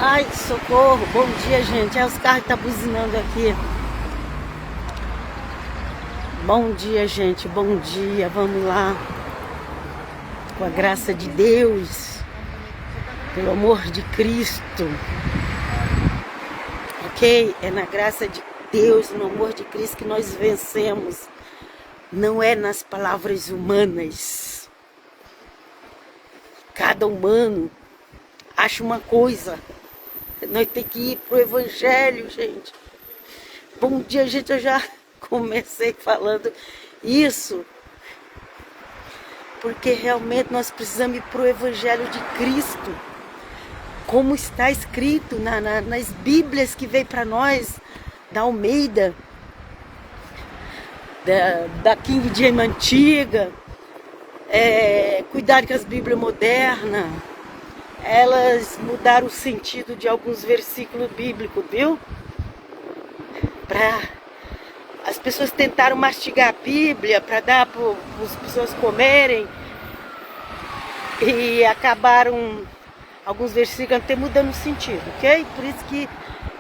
Ai, socorro, bom dia, gente. Os carros estão buzinando aqui. Bom dia, gente, bom dia. Vamos lá. Com a graça de Deus, pelo amor de Cristo. Ok? É na graça de Deus, no amor de Cristo que nós vencemos. Não é nas palavras humanas. Cada humano acha uma coisa. Nós temos que ir pro Evangelho, gente. Bom dia, gente. Eu já comecei falando isso. Porque realmente nós precisamos ir pro Evangelho de Cristo. Como está escrito nas Bíblias que veio para nós, da Almeida, da King James antiga. Cuidado com as Bíblias modernas. Elas mudaram o sentido de alguns versículos bíblicos, viu? As pessoas tentaram mastigar a Bíblia para dar para as pessoas comerem. E acabaram alguns versículos até mudando o sentido, ok? Por isso que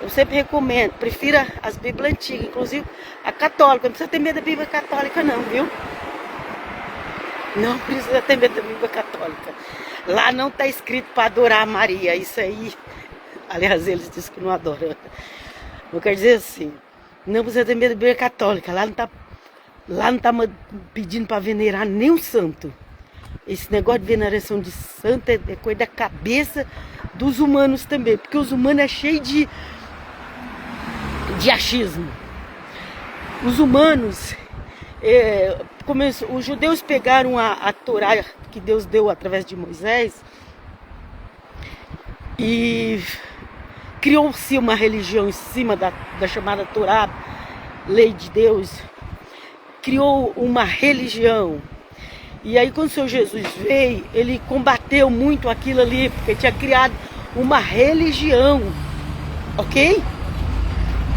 eu sempre recomendo, prefira as Bíblias antigas, inclusive a católica. Não precisa ter medo da Bíblia católica não, viu? Não precisa ter medo da Bíblia católica. Lá não está escrito para adorar a Maria. Isso aí, aliás, eles dizem que não adoram. Eu quero dizer assim, não precisa ter medo da Bíblia católica. Lá não tá pedindo para venerar nenhum santo. Esse negócio de veneração de santo é coisa da cabeça dos humanos também. Porque os humanos é cheio de achismo. Os humanos... os judeus pegaram a Torá que Deus deu através de Moisés e criou-se uma religião em cima da chamada Torá, lei de Deus. Criou uma religião. E aí quando o Senhor Jesus veio, ele combateu muito aquilo ali, porque tinha criado uma religião, ok?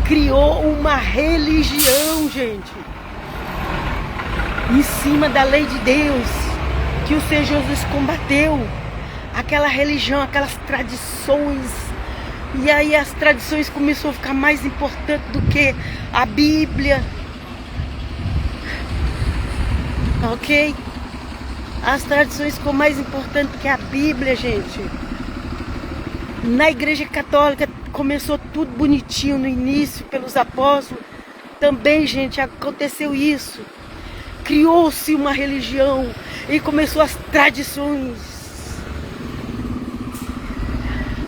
Criou uma religião, gente, em cima da lei de Deus, que o Senhor Jesus combateu. Aquela religião, aquelas tradições. E aí as tradições começaram a ficar mais importantes do que a Bíblia. Ok? As tradições ficou mais importantes do que a Bíblia, gente. Na Igreja Católica começou tudo bonitinho no início, pelos apóstolos. Também, gente, aconteceu isso. Criou-se uma religião e começou as tradições.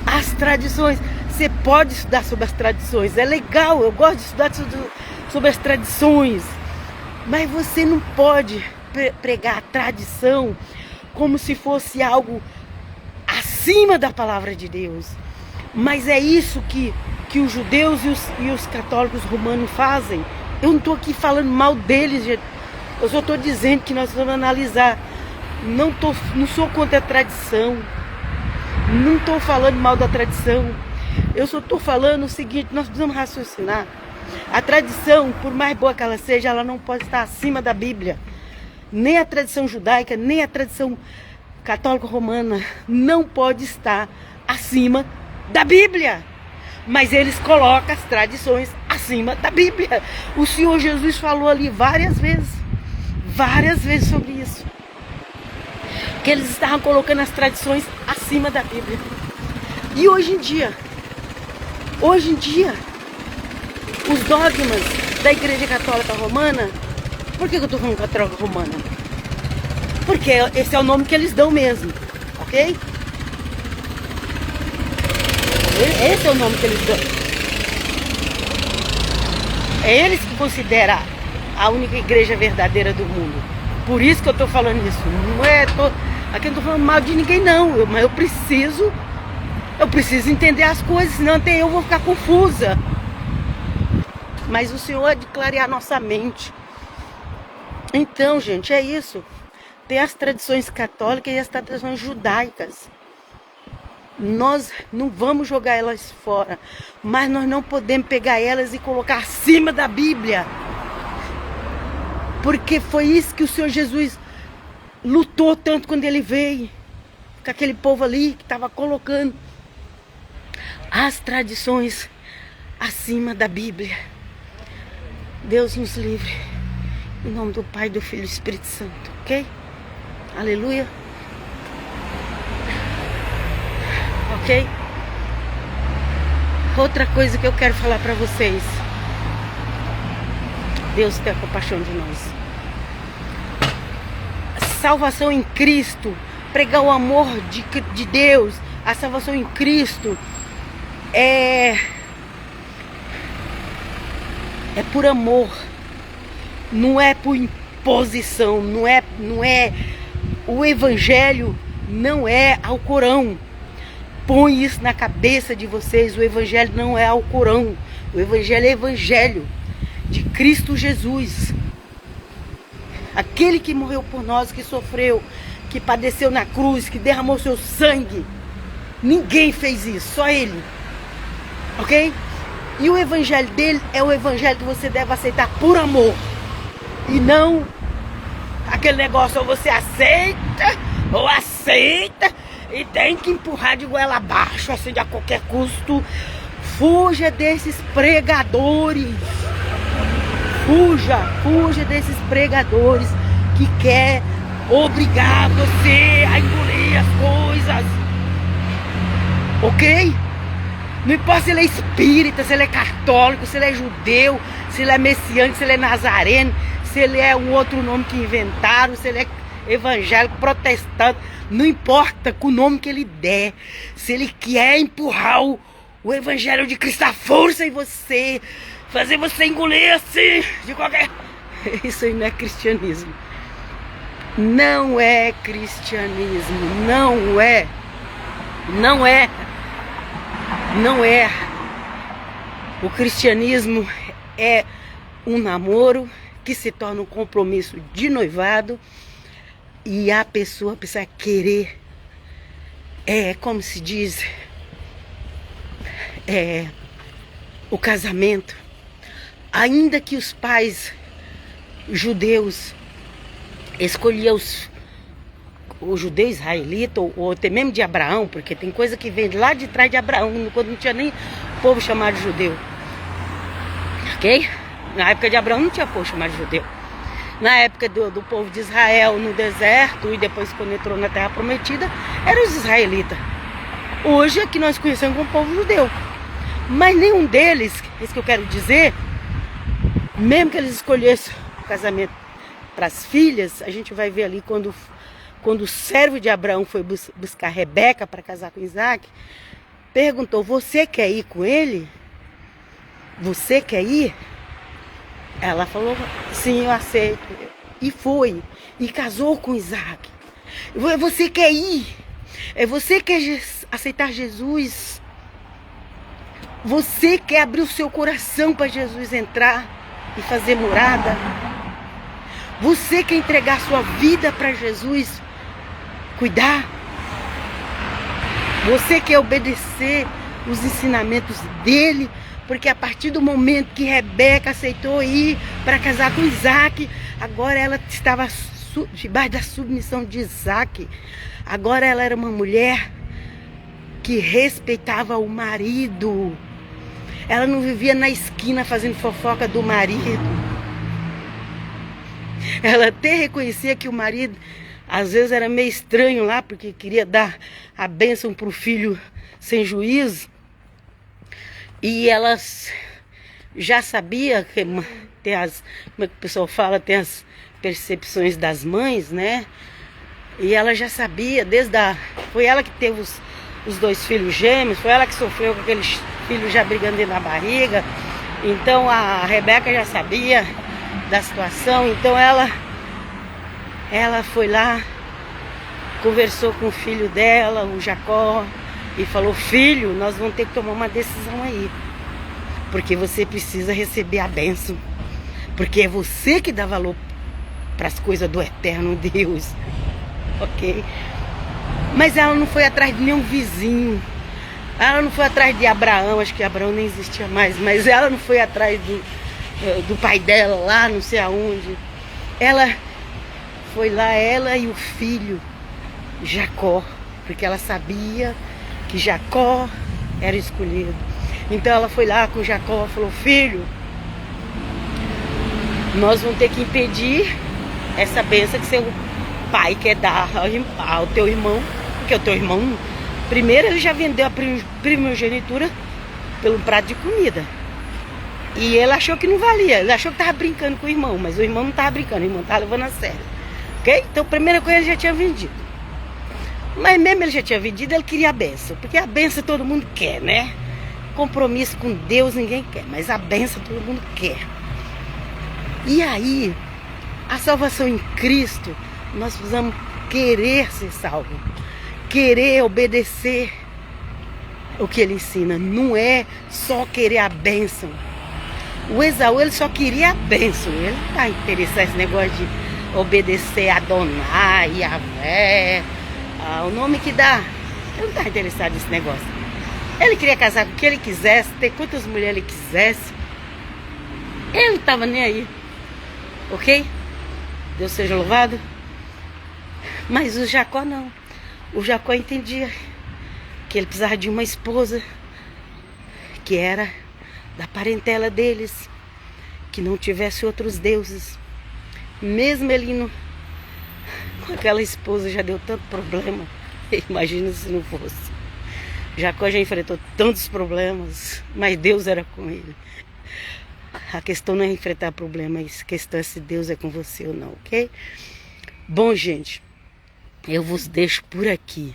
As tradições. Você pode estudar sobre as tradições. É legal, eu gosto de estudar sobre as tradições. Mas você não pode pregar a tradição como se fosse algo acima da palavra de Deus. Mas é isso que os judeus e os católicos romanos fazem. Eu não estou aqui falando mal deles, gente. Eu só estou dizendo que nós vamos analisar. Não sou contra a tradição. Não estou falando mal da tradição. Eu só estou falando o seguinte, nós precisamos raciocinar. A tradição, por mais boa que ela seja, ela não pode estar acima da Bíblia. Nem a tradição judaica, nem a tradição católica romana não pode estar acima da Bíblia. Mas eles colocam as tradições acima da Bíblia. O Senhor Jesus falou ali várias vezes sobre isso, que eles estavam colocando as tradições acima da Bíblia. E hoje em dia, os dogmas da Igreja Católica Romana, por que eu estou falando Católica Romana? Porque esse é o nome que eles dão mesmo, ok? Esse é o nome que eles dão. É eles que consideram a única igreja verdadeira do mundo. Por isso que eu estou falando isso. Aqui eu não estou falando mal de ninguém não. Mas eu preciso entender as coisas, senão até eu vou ficar confusa. Mas o Senhor é de clarear nossa mente. Então, gente, é isso. Tem as tradições católicas e as tradições judaicas. Nós não vamos jogar elas fora. Mas nós não podemos pegar elas e colocar acima da Bíblia. Porque foi isso que o Senhor Jesus lutou tanto quando ele veio. Com aquele povo ali que estava colocando as tradições acima da Bíblia. Deus nos livre. Em nome do Pai, do Filho e do Espírito Santo, ok? Aleluia. Ok? Outra coisa que eu quero falar para vocês. Deus tenha compaixão de nós. Salvação em Cristo. Pregar o amor de Deus. A salvação em Cristo é por amor. Não é por imposição. Não é o Evangelho não é Alcorão. Põe isso na cabeça de vocês. O Evangelho não é Alcorão. O Evangelho é Evangelho de Cristo Jesus. Aquele que morreu por nós, que sofreu, que padeceu na cruz, que derramou seu sangue. Ninguém fez isso, só Ele. Ok? E o Evangelho dele é o Evangelho que você deve aceitar por amor. E não aquele negócio, ou você aceita, ou aceita, e tem que empurrar de goela abaixo, assim, a qualquer custo. Fuja desses pregadores. Fuja desses pregadores que quer obrigar você a engolir as coisas. Ok? Não importa se ele é espírita, se ele é católico, se ele é judeu, se ele é messiânico, se ele é nazareno, se ele é um outro nome que inventaram, se ele é evangélico, protestante. Não importa com o nome que ele der. Se ele quer empurrar o Evangelho de Cristo à força em você, fazer você engolir assim, de qualquer... Isso aí não é cristianismo. Não é cristianismo. Não é. Não é. Não é. O cristianismo é um namoro que se torna um compromisso de noivado. E a pessoa precisa querer. É como se diz. O casamento. Ainda que os pais judeus escolhiam o judeu israelita, ou até mesmo de Abraão, porque tem coisa que vem lá de trás de Abraão, quando não tinha nem povo chamado judeu. Ok? Na época de Abraão não tinha povo chamado judeu. Na época do povo de Israel no deserto, e depois quando entrou na terra prometida, eram os israelitas. Hoje é que nós conhecemos como povo judeu. Mas nenhum deles, isso que eu quero dizer, mesmo que eles escolhessem o casamento para as filhas, a gente vai ver ali quando o servo de Abraão foi buscar Rebeca para casar com Isaac, perguntou: você quer ir com ele? Você quer ir? Ela falou: sim, eu aceito. E foi. E casou com Isaac. Você quer ir? Você quer aceitar Jesus? Você quer abrir o seu coração para Jesus entrar e fazer morada? Você quer entregar sua vida para Jesus cuidar? Você quer obedecer os ensinamentos dele? Porque a partir do momento que Rebeca aceitou ir para casar com Isaac, agora ela estava debaixo da submissão de Isaac. Agora ela era uma mulher que respeitava o marido. Ela não vivia na esquina fazendo fofoca do marido. Ela até reconhecia que o marido às vezes era meio estranho lá, porque queria dar a bênção para o filho sem juízo. E ela já sabia que tem as, como é que o pessoal fala, tem as percepções das mães, né? E ela já sabia, foi ela que teve os dois filhos gêmeos, foi ela que sofreu com aqueles filhos já brigando dentro da barriga. Então a Rebeca já sabia da situação, então ela foi lá, conversou com o filho dela, o Jacó, e falou: filho, nós vamos ter que tomar uma decisão aí, porque você precisa receber a bênção, porque é você que dá valor para as coisas do eterno Deus. Ok? Mas ela não foi atrás de nenhum vizinho, ela não foi atrás de Abraão, acho que Abraão nem existia mais, mas ela não foi atrás do pai dela lá, não sei aonde. Ela foi lá, ela e o filho Jacó, porque ela sabia que Jacó era escolhido. Então ela foi lá com Jacó e falou: filho, nós vamos ter que impedir essa bênção que seu pai quer dar ao teu irmão, porque o teu irmão, primeiro ele já vendeu a primogenitura pelo prato de comida. E ele achou que não valia, ele achou que estava brincando com o irmão, mas o irmão não estava brincando, o irmão estava levando a sério. Ok? Então a primeira coisa ele já tinha vendido. Mas mesmo ele já tinha vendido, ele queria a bênção, porque a bênção todo mundo quer, né? Compromisso com Deus ninguém quer, mas a bênção todo mundo quer. E aí, a salvação em Cristo, nós precisamos querer ser salvo, querer obedecer o que ele ensina, não é só querer a bênção. O Esaú, ele só queria a bênção, ele não está interessado nesse negócio de obedecer a Adonai, Yahvé, o nome que dá, ele não está interessado nesse negócio. Ele queria casar com o que ele quisesse, ter quantas mulheres ele quisesse, ele não estava nem aí, ok? Deus seja louvado. Mas o Jacó não, o Jacó entendia que ele precisava de uma esposa que era da parentela deles, que não tivesse outros deuses. Mesmo ele indo com aquela esposa, já deu tanto problema. Imagina se não fosse. Jacó já enfrentou tantos problemas, mas Deus era com ele. A questão não é enfrentar problemas, a questão é se Deus é com você ou não, ok? Bom, gente, eu vos deixo por aqui.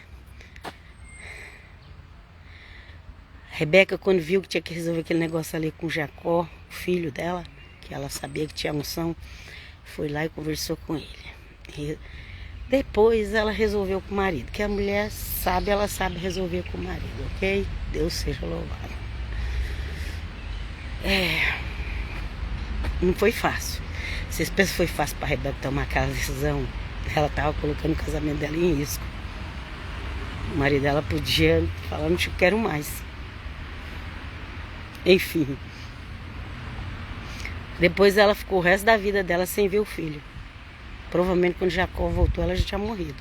Rebeca, quando viu que tinha que resolver aquele negócio ali com Jacó, o filho dela, que ela sabia que tinha unção, foi lá e conversou com ele. E depois ela resolveu com o marido, que a mulher sabe, ela sabe resolver com o marido, ok? Deus seja louvado. Não foi fácil. Vocês pensam que foi fácil para a Rebeca tomar aquela decisão? Ela estava colocando o casamento dela em risco. O marido dela podia falar: não te quero mais. Enfim. Depois ela ficou o resto da vida dela sem ver o filho. Provavelmente quando Jacó voltou ela já tinha morrido.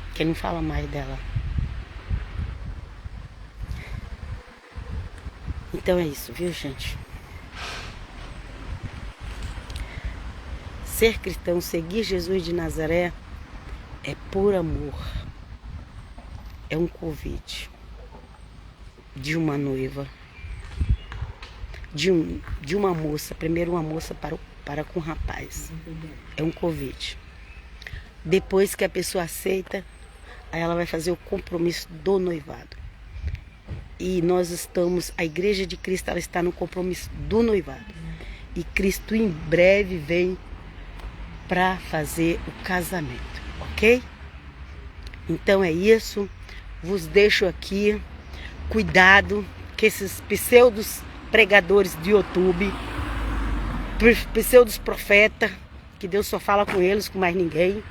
Porque não fala mais dela. Então é isso, viu, gente? Ser cristão, seguir Jesus de Nazaré é por amor. É um convite de uma noiva, de uma moça, primeiro uma moça para com um rapaz. É um convite. Depois que a pessoa aceita, aí ela vai fazer o compromisso do noivado. E nós estamos, a Igreja de Cristo, ela está no compromisso do noivado. E Cristo em breve vem para fazer o casamento, ok? Então é isso. Vos deixo aqui. Cuidado que esses pseudos pregadores de YouTube, pseudos profetas, que Deus só fala com eles, com mais ninguém,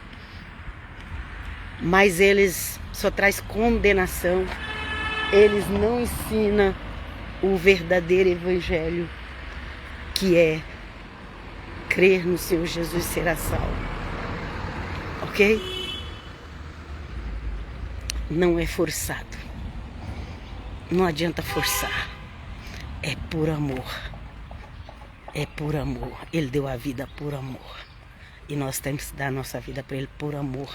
mas eles só traz condenação. Eles não ensinam o verdadeiro evangelho, que é crer no Senhor Jesus e será salvo, ok? Não é forçado, não adianta forçar, é por amor, é por amor. Ele deu a vida por amor e nós temos que dar a nossa vida para Ele por amor,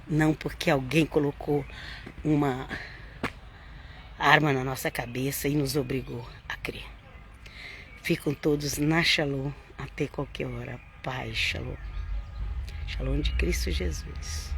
não porque alguém colocou uma arma na nossa cabeça e nos obrigou a crer. Ficam todos na Shalom até qualquer hora. Paz, Shalom. Shalom de Cristo Jesus.